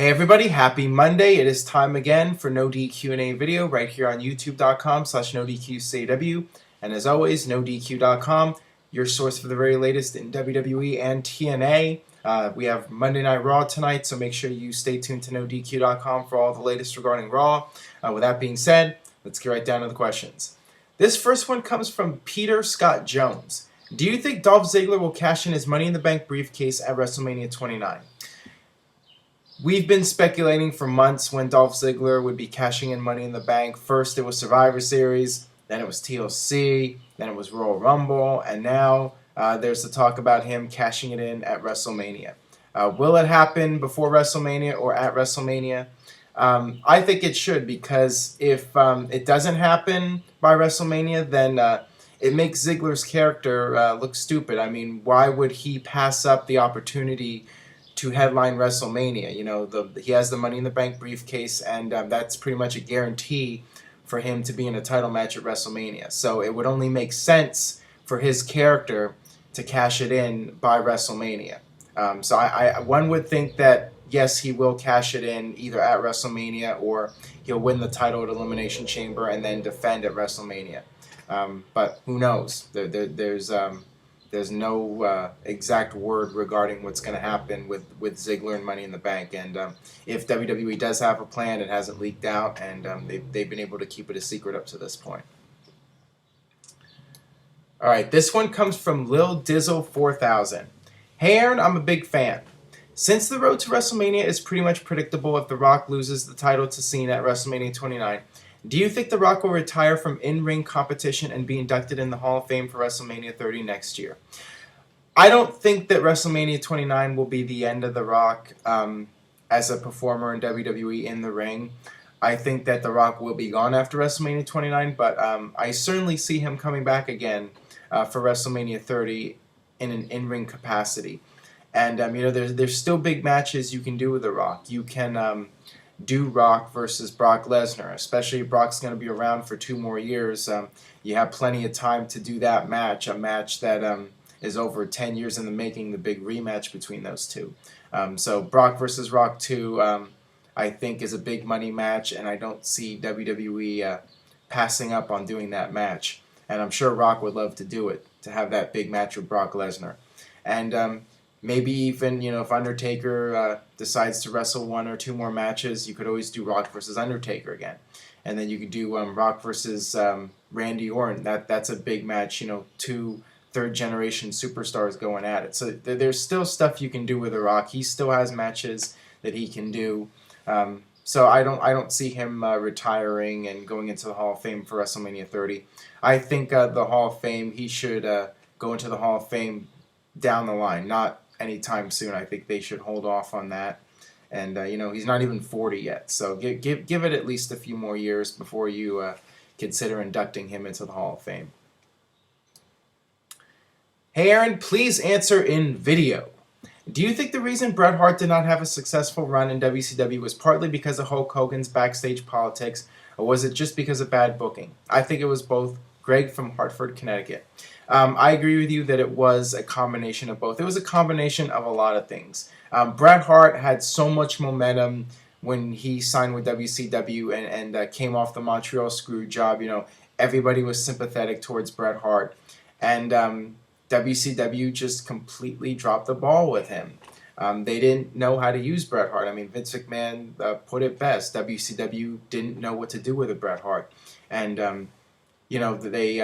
Hey everybody, happy Monday. It is time again for NoDQ&A video right here on youtube.com/NoDQ&AV. And as always, NoDQ.com, your source for the very latest in WWE and TNA. We have Monday Night Raw tonight, so make sure you stay tuned to NoDQ.com for all the latest regarding Raw. With that being said, let's get right down to the questions. This first one comes from Peter Scott Jones. Do you think Dolph Ziggler will cash in his Money in the Bank briefcase at WrestleMania 29? We've been speculating for months when Dolph Ziggler would be cashing in Money in the Bank. First it was Survivor Series, then it was TLC, then it was Royal Rumble, and now there's the talk about him cashing it in at WrestleMania. Will it happen before WrestleMania or at WrestleMania? I think it should, because if it doesn't happen by WrestleMania, then it makes Ziggler's character look stupid. I mean, why would he pass up the opportunity to headline WrestleMania? You know, he has the Money in the Bank briefcase, and that's pretty much a guarantee for him to be in a title match at WrestleMania. So it would only make sense for his character to cash it in by WrestleMania. So one would think that, yes, he will cash it in either at WrestleMania or he'll win the title at Elimination Chamber and then defend at WrestleMania. But who knows? There's no exact word regarding what's going to happen with Ziggler and Money in the Bank. And if WWE does have a plan, it hasn't leaked out, and they've been able to keep it a secret up to this point. All right, this one comes from Lil Dizzle 4000. Hey Aaron, I'm a big fan. Since the road to WrestleMania is pretty much predictable if The Rock loses the title to Cena at WrestleMania 29, do you think The Rock will retire from in-ring competition and be inducted in the Hall of Fame for WrestleMania 30 next year? I don't think that WrestleMania 29 will be the end of The Rock as a performer in WWE in the ring. I think that The Rock will be gone after WrestleMania 29, but I certainly see him coming back again for WrestleMania 30 in an in-ring capacity. And you know, there's still big matches you can do with The Rock. You can do Rock versus Brock Lesnar, especially if Brock's going to be around for 2 more years. You have plenty of time to do that match, a match that is over 10 years in the making, the big rematch between those two. So Brock versus Rock 2, I think, is a big money match, and I don't see WWE passing up on doing that match. And I'm sure Rock would love to do it, to have that big match with Brock Lesnar. And maybe even, you know, if Undertaker decides to wrestle 1 or 2 more matches, you could always do Rock versus Undertaker again. And then you could do Rock versus Randy Orton. That's a big match, you know, 2 third-generation superstars going at it. So there's still stuff you can do with The Rock. He still has matches that he can do. So I don't see him retiring and going into the Hall of Fame for WrestleMania 30. I think the Hall of Fame, he should go into the Hall of Fame down the line, not anytime soon. I think they should hold off on that. And you know, he's not even 40 yet, so give it at least a few more years before you consider inducting him into the Hall of Fame. Hey Aaron, please answer in video. Do you think the reason Bret Hart did not have a successful run in WCW was partly because of Hulk Hogan's backstage politics, or was it just because of bad booking? I think it was both. Greg from Hartford, Connecticut. I agree with you that it was a combination of both. It was a combination of a lot of things. Bret Hart had so much momentum when he signed with WCW and came off the Montreal screw job. You know, everybody was sympathetic towards Bret Hart. And WCW just completely dropped the ball with him. They didn't know how to use Bret Hart. I mean, Vince McMahon put it best. WCW didn't know what to do with a Bret Hart. And you know, he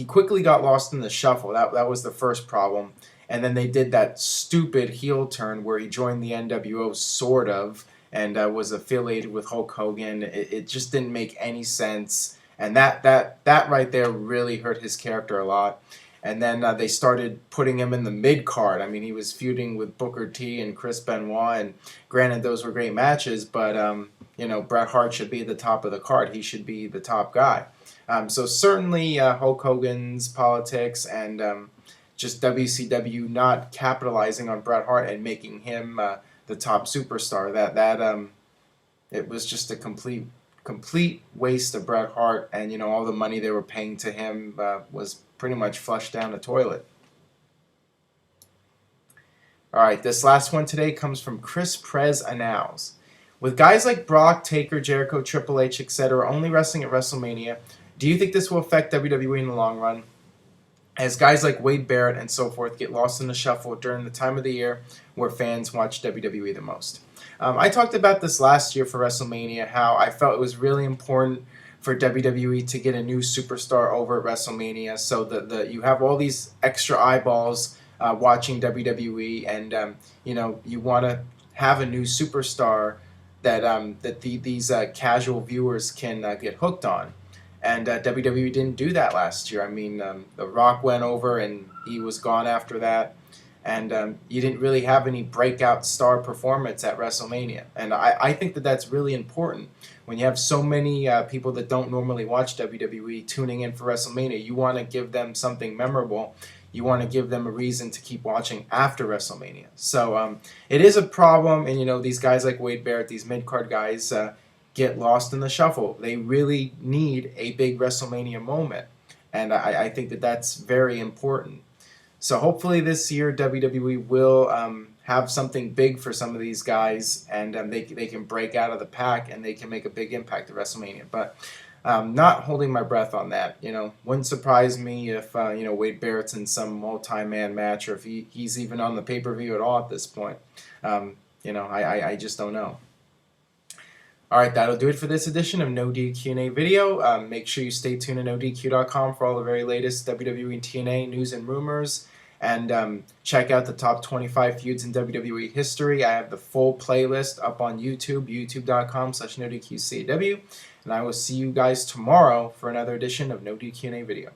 quickly got lost in the shuffle. That was the first problem. And then they did that stupid heel turn where he joined the NWO, sort of, and was affiliated with Hulk Hogan. It just didn't make any sense. And that right there really hurt his character a lot. And then they started putting him in the mid-card. I mean, he was feuding with Booker T and Chris Benoit, and granted, those were great matches, but, you know, Bret Hart should be at the top of the card. He should be the top guy. So certainly Hulk Hogan's politics and just WCW not capitalizing on Bret Hart and making him the top superstar. It was just a complete waste of Bret Hart, and you know, all the money they were paying to him was pretty much flushed down the toilet. Alright, this last one today comes from Chris Prez Annals. With guys like Brock, Taker, Jericho, Triple H, etc. only wrestling at WrestleMania, do you think this will affect WWE in the long run? As guys like Wade Barrett and so forth get lost in the shuffle during the time of the year where fans watch WWE the most. I talked about this last year for WrestleMania, how I felt it was really important for WWE to get a new superstar over at WrestleMania, so that you have all these extra eyeballs watching WWE, and you want to have a new superstar that these casual viewers can get hooked on. And WWE didn't do that last year. I mean, The Rock went over and he was gone after that. And you didn't really have any breakout star performance at WrestleMania. And I think that that's really important. When you have so many people that don't normally watch WWE tuning in for WrestleMania, you want to give them something memorable. You want to give them a reason to keep watching after WrestleMania. So it is a problem. And, these guys like Wade Barrett, these mid-card guys, get lost in the shuffle. They really need a big WrestleMania moment, and I think that that's very important. So hopefully this year WWE will have something big for some of these guys, and they can break out of the pack and they can make a big impact at WrestleMania. But not holding my breath on that. Wouldn't surprise me if Wade Barrett's in some multi-man match, or if he's even on the pay-per-view at all at this point. I just don't know. Alright, that'll do it for this edition of NoDQ&A video. Make sure you stay tuned to NoDQ.com for all the very latest WWE and TNA news and rumors. And check out the top 25 feuds in WWE history. I have the full playlist up on YouTube, youtube.com/NoDQ&AV. And I will see you guys tomorrow for another edition of NoDQ&A video.